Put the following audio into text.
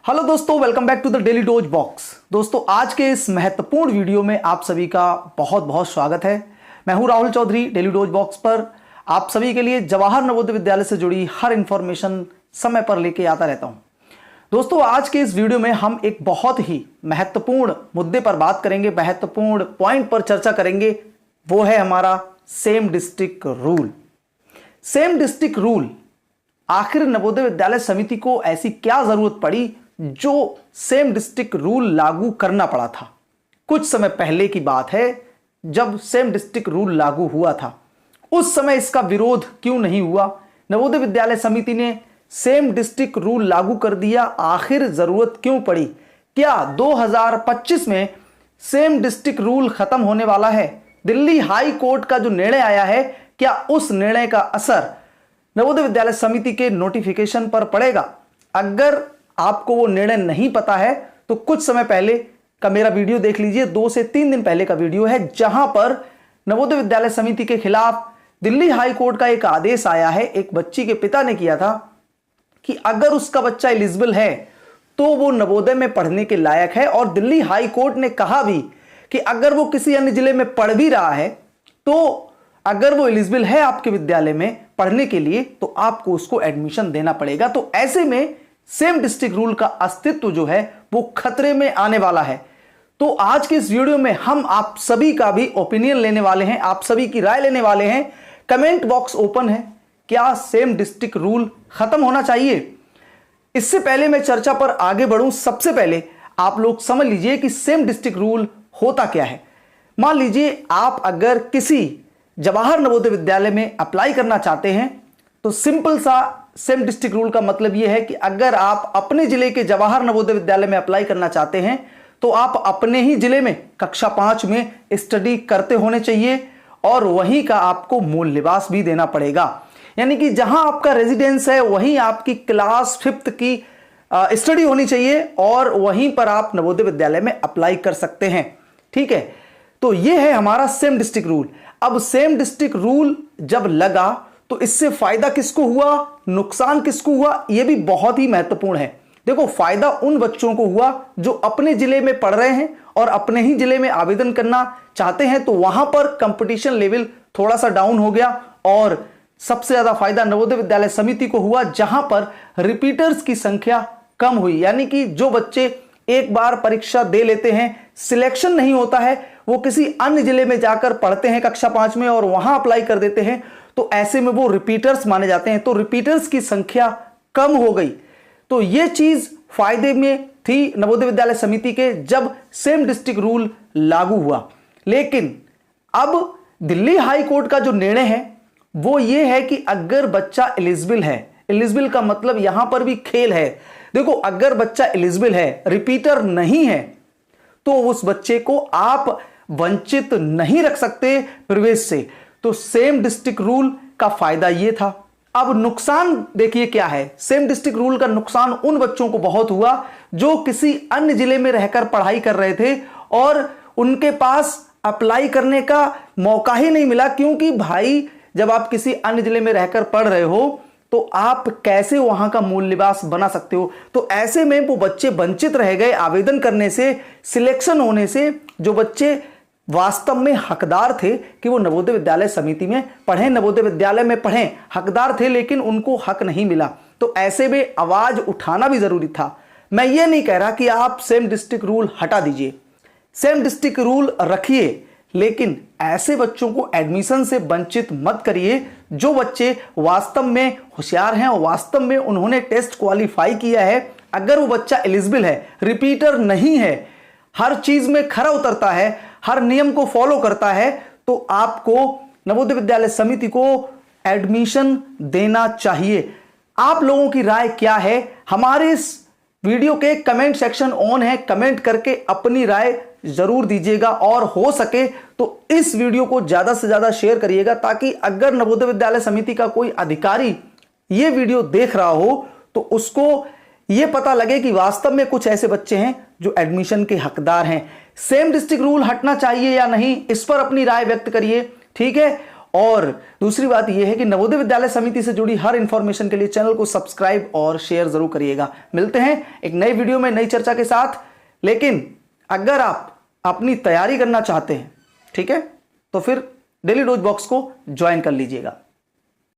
Hello दोस्तों, welcome back to the Daily Dose Box. दोस्तों, आज के इस महत्वपूर्ण वीडियो में आप सभी का बहुत बहुत स्वागत है। मैं हूं Rahul Chaudhary. Daily Dose Box पर आप सभी के लिए जवाहर नवोदय विद्यालय से जुड़ी हर इंफॉर्मेशन समय पर लेके आता रहता हूं। दोस्तों, आज के इस वीडियो में हम एक बहुत ही महत्वपूर्ण मुद्दे पर बात करेंगे, महत्वपूर्ण पॉइंट पर चर्चा करेंगे। वो है हमारा same district rule. Same district rule, आखिर नवोदय विद्यालय समिति को ऐसी क्या जरूरत पड़ी जो सेम डिस्ट्रिक्ट रूल लागू करना पड़ा था। कुछ समय पहले की बात है जब सेम डिस्ट्रिक्ट रूल लागू हुआ था। उस समय इसका विरोध क्यों नहीं हुआ? नवोदय विद्यालय समिति ने सेम डिस्ट्रिक्ट रूल लागू कर दिया, आखिर जरूरत क्यों पड़ी? क्या 2025 में सेम डिस्ट्रिक्ट रूल खत्म होने वाला है? दिल्ली हाई कोर्ट का जो निर्णय आया है, क्या उस निर्णय का असर नवोदय विद्यालय समिति के नोटिफिकेशन पर पड़ेगा? अगर आपको वो निर्णय नहीं पता है तो कुछ समय पहले का मेरा वीडियो देख लीजिए। 2 से 3 दिन पहले का वीडियो है, जहां पर नवोदय विद्यालय समिति के खिलाफ दिल्ली हाई कोर्ट का एक आदेश आया है। एक बच्ची के पिता ने किया था कि अगर उसका बच्चा एलिजिबल है तो वो नवोदय में पढ़ने के लायक है, और दिल्ली हाई कोर्ट ने कहा भी कि अगर वो किसी अन्य जिले में पढ़ भी रहा है तो अगर वो एलिजिबल है आपके विद्यालय में पढ़ने के लिए तो आपको उसको एडमिशन देना पड़ेगा। तो ऐसे में सेम डिस्ट्रिक्ट रूल का अस्तित्व जो है वो खतरे में आने वाला है। तो आज के इस वीडियो में हम आप सभी का भी ओपिनियन लेने वाले हैं, आप सभी की राय लेने वाले हैं। कमेंट बॉक्स ओपन है। क्या सेम डिस्ट्रिक्ट रूल खत्म होना चाहिए? इससे पहले मैं चर्चा पर आगे बढ़ूं, सबसे पहले आप लोग समझ लीजिए कि सेम डिस्ट्रिक्ट रूल होता क्या है। मान लीजिए आप अगर किसी जवाहर नवोदय विद्यालय में अप्लाई करना चाहते हैं तो सिंपल सा सेम डिस्ट्रिक्ट रूल का मतलब यह है कि अगर आप अपने जिले के जवाहर नवोदय विद्यालय में अप्लाई करना चाहते हैं तो आप अपने ही जिले में कक्षा 5 में स्टडी करते होने चाहिए, और वहीं का आपको मूल निवास भी देना पड़ेगा। यानी कि जहां आपका रेजिडेंस है वहीं आपकी क्लास 5th की स्टडी होनी चाहिए, और वहीं पर आप नवोदय विद्यालय में अप्लाई कर सकते हैं। ठीक है, तो यह है हमारा सेम डिस्ट्रिक्ट रूल। अब सेम डिस्ट्रिक्ट रूल जब लगा तो इससे फायदा किसको हुआ, नुकसान किसको हुआ, यह भी बहुत ही महत्वपूर्ण है। देखो, फायदा उन बच्चों को हुआ जो अपने जिले में पढ़ रहे हैं और अपने ही जिले में आवेदन करना चाहते हैं, तो वहां पर कंपटीशन लेवल थोड़ा सा डाउन हो गया। और सबसे ज्यादा फायदा नवोदय विद्यालय समिति को हुआ जहां पर रिपीटर्स की संख्या कम हुई। यानी कि जो बच्चे एक बार परीक्षा दे लेते हैं, सिलेक्शन नहीं होता है, वो किसी अन्य जिले में जाकर पढ़ते हैं कक्षा 5 में और वहां अप्लाई कर देते हैं, तो ऐसे में वो रिपीटर्स माने जाते हैं। तो रिपीटर्स की संख्या कम हो गई। तो ये चीज फायदे में थी नवोदय विद्यालय समिति के जब सेम डिस्ट्रिक्ट रूल लागू हुआ। लेकिन अब दिल्ली हाई कोर्ट का जो निर्णय है वो ये है कि अगर बच्चा एलिजिबल है, एलिजिबल का मतलब यहां पर भी खेल है। देखो, अगर बच्चा एलिजिबल है, रिपीटर नहीं है, तो उस बच्चे को आप वंचित नहीं रख सकते प्रवेश से। तो सेम डिस्ट्रिक्ट रूल का फायदा यह था। अब नुकसान देखिए क्या है। सेम डिस्ट्रिक्ट रूल का नुकसान उन बच्चों को बहुत हुआ जो किसी अन्य जिले में रहकर पढ़ाई कर रहे थे और उनके पास अप्लाई करने का मौका ही नहीं मिला, क्योंकि भाई जब आप किसी अन्य जिले में रहकर पढ़ रहे हो तो आप कैसे वहां का मूल निवास बना सकते हो। तो ऐसे में वो बच्चे वंचित रह गए आवेदन करने से, सिलेक्शन होने से। जो बच्चे वास्तव में हकदार थे कि वो नवोदय विद्यालय समिति में पढ़ें, नवोदय विद्यालय में पढ़ें, हकदार थे, लेकिन उनको हक नहीं मिला। तो ऐसे में आवाज उठाना भी जरूरी था। मैं ये नहीं कह रहा कि आप सेम डिस्ट्रिक्ट रूल हटा दीजिए, सेम डिस्ट्रिक्ट रूल रखिए, लेकिन ऐसे बच्चों को एडमिशन से वंचित मत करिए जो बच्चे वास्तव में होशियार हैं और वास्तव में उन्होंने टेस्ट क्वालिफाई किया है। अगर वो बच्चा एलिजिबल है, रिपीटर नहीं है, हर चीज में खरा उतरता है, हर नियम को फॉलो करता है, तो आपको नवोदय विद्यालय समिति को एडमिशन देना चाहिए। आप लोगों की राय क्या है? हमारे इस वीडियो के कमेंट सेक्शन ऑन है, कमेंट करके अपनी राय जरूर दीजिएगा, और हो सके तो इस वीडियो को ज्यादा से ज्यादा शेयर करिएगा, ताकि अगर नवोदय विद्यालय समिति का कोई अधिकारी ये वीडियो देख रहा हो तो उसको ये पता लगे कि वास्तव में कुछ ऐसे बच्चे हैं जो एडमिशन के हकदार हैं। सेम डिस्ट्रिक्ट रूल हटना चाहिए या नहीं, इस पर अपनी राय व्यक्त करिए। ठीक है, और दूसरी बात यह है कि नवोदय विद्यालय समिति से जुड़ी हर इंफॉर्मेशन के लिए चैनल को सब्सक्राइब और शेयर जरूर करिएगा। मिलते हैं एक नई वीडियो में नई चर्चा के साथ। लेकिन अगर आप अपनी तैयारी करना चाहते हैं, ठीक है, तो फिर डेली डोज बॉक्स को ज्वाइन कर लीजिएगा।